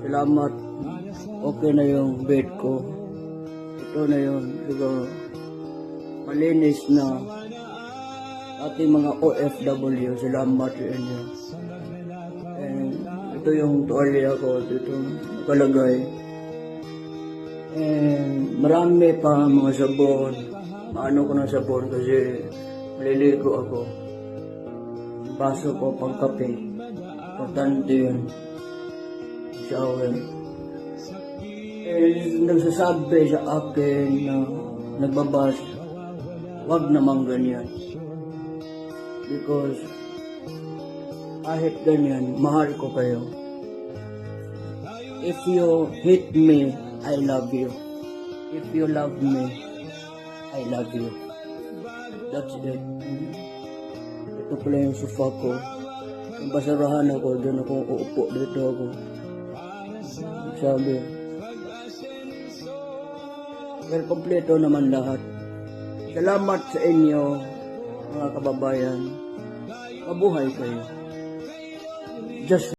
Salamat. Okay na yung bed ko. Ito na yun. Siguro, malinis na ating mga OFW. Salamat sa inyo. And ito yung tuwalya ko. Ito nakalagay. And marami pa mga sabon. Maano ko ng sabon kasi maliligo ako. Baso ko pang kape. Importante yun. Shower. Nagsasabi sa akin na nagbabas, wag namang ganyan. Because kahit ganyan, mahal ko kayo. If you hate me, I love you. If you love me, I love you. That's it. Ito pala yung sofa ko. Yung basurahan ako, doon ako uupo dito ako. Sabi, pero kompleto naman lahat. Salamat sa inyo, mga kababayan. Mabuhay kayo. Just